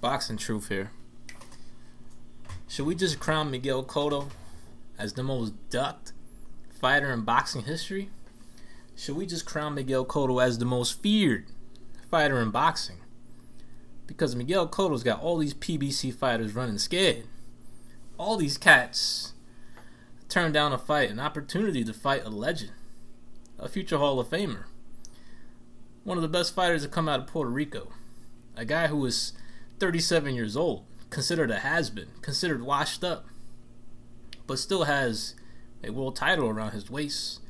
Boxing truth here. Should we just crown Miguel Cotto as the most ducked fighter in boxing history? Should we just crown Miguel Cotto as the most feared fighter in boxing? Because Miguel Cotto's got all these PBC fighters running scared. All these cats turned down a fight, an opportunity to fight a legend, a future Hall of Famer, one of the best fighters to come out of Puerto Rico, a guy who was 37 years old, considered a has-been, considered washed up, but still has a world title around his waist,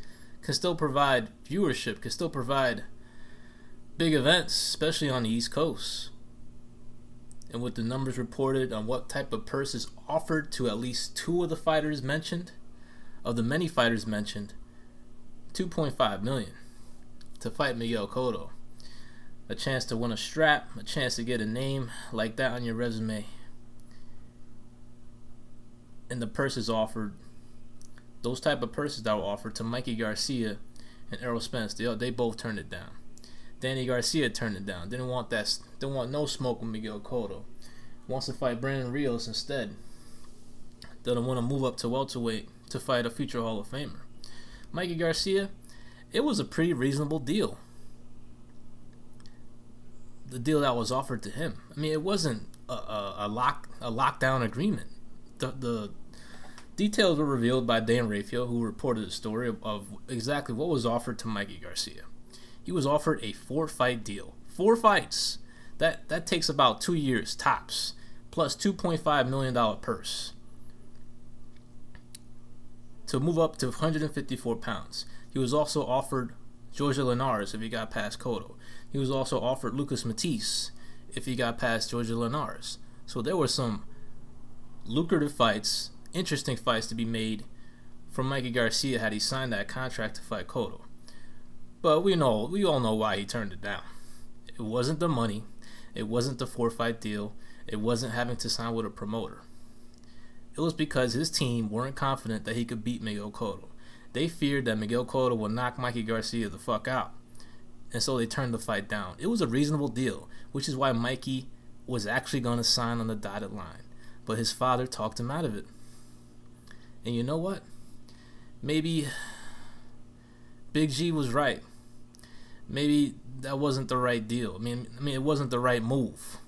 can still provide viewership, can still provide big events, especially on the East Coast. And with the numbers reported on what type of purse is offered to at least two of the fighters mentioned, of the many fighters mentioned, $2.5 million to fight Miguel Cotto. A chance to win a strap, a chance to get a name like that on your resume. And the purses offered, those type of purses that were offered to Mikey Garcia and Errol Spence, they both turned it down. Danny Garcia turned it down. Didn't want no smoke with Miguel Cotto. Wants to fight Brandon Rios instead. Doesn't want to move up to welterweight to fight a future Hall of Famer. Mikey Garcia, it was a pretty reasonable deal. The deal that was offered to him. I mean, it wasn't a lockdown agreement. The details were revealed by Dan Raphael, who reported the story of exactly what was offered to Mikey Garcia. He was offered a 4-fight deal. 4 fights. That takes about 2 years tops, plus $2.5 million purse to move up to 154 pounds. He was also offered Georgia Linares if he got past Cotto. He was also offered Lucas Matisse if he got past Georgia Linares. So there were some lucrative fights, interesting fights to be made from Mikey Garcia had he signed that contract to fight Cotto. But we all know why he turned it down. It wasn't the money. It wasn't the 4-fight deal. It wasn't having to sign with a promoter. It was because his team weren't confident that he could beat Miguel Cotto. They feared that Miguel Cotto would knock Mikey Garcia the fuck out. And so they turned the fight down. It was a reasonable deal, which is why Mikey was actually going to sign on the dotted line. But his father talked him out of it. And you know what? Maybe Big G was right. Maybe that wasn't the right deal. I mean, it wasn't the right move.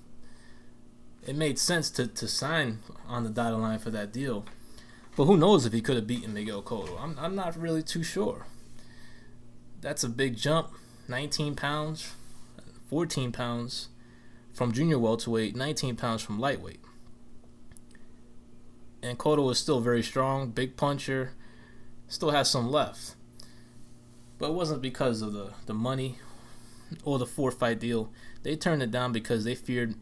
It made sense to sign on the dotted line for that deal. But who knows if he could have beaten Miguel Cotto. I'm not really too sure. That's a big jump. 19 pounds, 14 pounds from junior welterweight, 19 pounds from lightweight. And Cotto is still very strong, big puncher, still has some left. But it wasn't because of the money or the 4-fight deal. They turned it down because they feared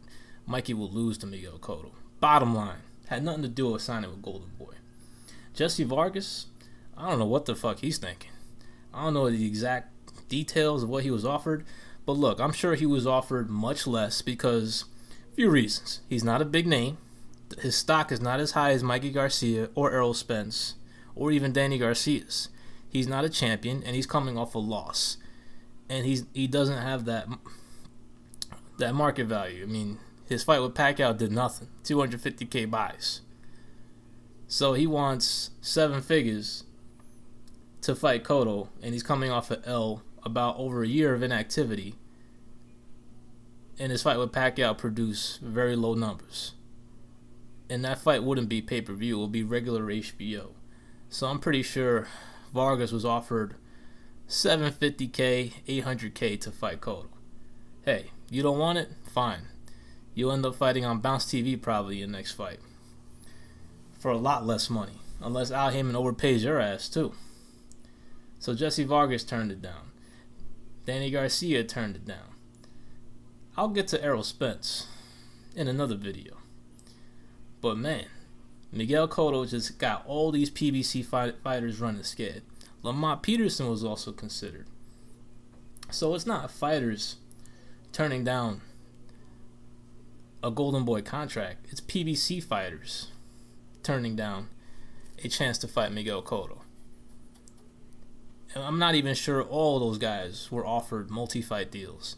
Mikey would lose to Miguel Cotto. Bottom line, had nothing to do with signing with Golden Boy. Jesse Vargas, I don't know what the fuck he's thinking. I don't know the exact details of what he was offered, but look, I'm sure he was offered much less because a few reasons. He's not a big name. His stock is not as high as Mikey Garcia or Errol Spence or even Danny Garcia's. He's not a champion, and he's coming off a loss, and he doesn't have that market value. I mean, his fight with Pacquiao did nothing. 250K buys. So he wants 7 figures to fight Cotto, and he's coming off an L, about over a year of inactivity, and his fight with Pacquiao produced very low numbers. And that fight wouldn't be pay-per-view, it would be regular HBO. So I'm pretty sure Vargas was offered $750K, $800K to fight Cotto. Hey, you don't want it? Fine. You'll end up fighting on Bounce TV probably your next fight for a lot less money, unless Al Heyman overpays your ass too. So Jesse Vargas turned it down. Danny Garcia turned it down. I'll get to Errol Spence in another video. But man, Miguel Cotto just got all these PBC fighters running scared. Lamont Peterson was also considered. So it's not fighters turning down a Golden Boy contract. It's PBC fighters turning down a chance to fight Miguel Cotto. And I'm not even sure all those guys were offered multi-fight deals.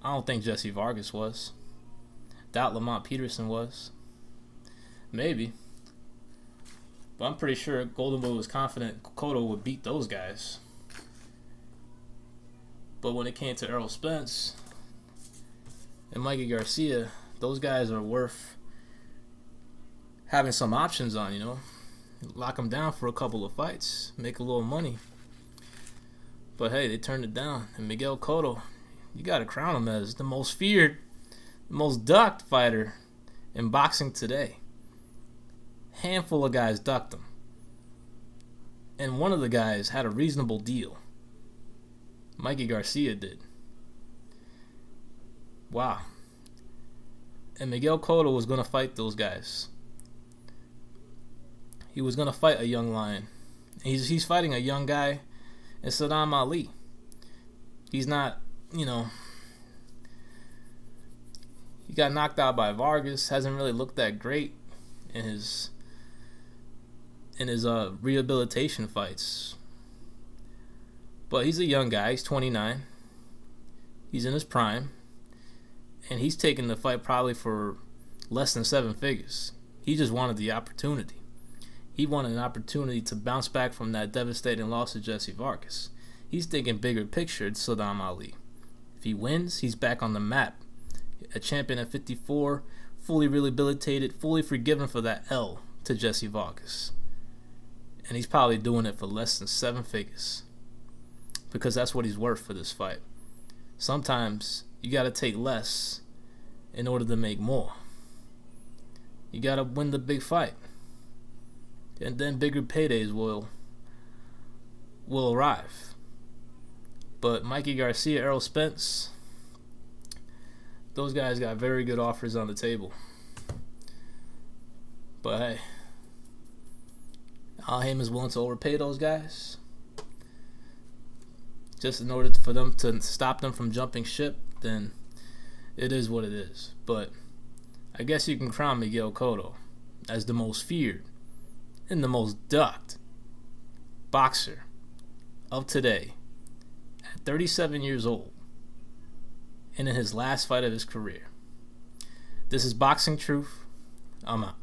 I don't think Jesse Vargas was. doubt Lamont Peterson was. Maybe. But I'm pretty sure Golden Boy was confident Cotto would beat those guys. But when it came to Errol Spence and Mikey Garcia, those guys are worth having some options on, you know. Lock them down for a couple of fights, make a little money. But hey, they turned it down. And Miguel Cotto, you got to crown him as the most feared, the most ducked fighter in boxing today. Handful of guys ducked him. And one of the guys had a reasonable deal. Mikey Garcia did. Wow. And Miguel Cotto was going to fight those guys. He was going to fight a young lion. He's fighting a young guy in Saddam Ali. He's not, you know, he got knocked out by Vargas. Hasn't really looked that great in his rehabilitation fights. But he's a young guy. He's 29. He's in his prime. And he's taking the fight probably for less than 7 figures. He just wanted the opportunity. He wanted an opportunity to bounce back from that devastating loss to Jesse Vargas. He's thinking bigger picture at Saddam Ali. If he wins, he's back on the map. A champion at 54, fully rehabilitated, fully forgiven for that L to Jesse Vargas. And he's probably doing it for less than 7 figures. Because that's what he's worth for this fight. Sometimes you got to take less in order to make more. You got to win the big fight. And then bigger paydays will arrive. But Mikey Garcia, Errol Spence, those guys got very good offers on the table. But hey, Al Heyman's willing to overpay those guys just in order for them to stop them from jumping ship, then it is what it is. But I guess you can crown Miguel Cotto as the most feared and the most ducked boxer of today at 37 years old and in his last fight of his career. This is Boxing Truth. I'm out.